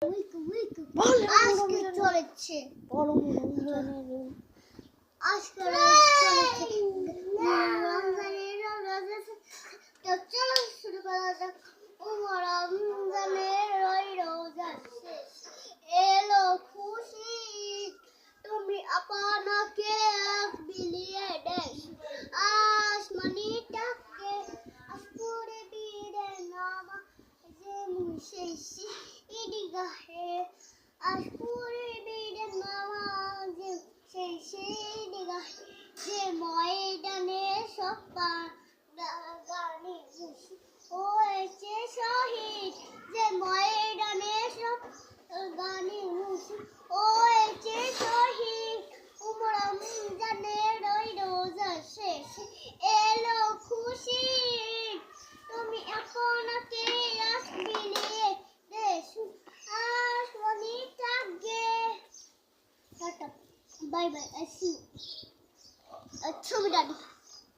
আজকে চলেছে আজকে তো চলো শুরু করা যাক। রমজানের ওই রোজা শেষ এলো খুশি তুমি আপনাকে বিলিয়ে দেশ আসমানিটাকে আসপুরে বীরে নামা যে মুশেষি ইদিগাহে আসপুরে বীরে নামা যে শেষে ইদিগাহে যে ময়দানে সব গানি মুশি হয়েছে শহীদ যে ময়দানে সব গানি মুশি হয়েছে শহীদ রমজানের ওই রোজা শেষ এলো খুশি তুমি আপনাকে আজ বিলিয়ে দেশ আসমানি থাকবে। Tata bye bye, I see you. ছবি দাদি।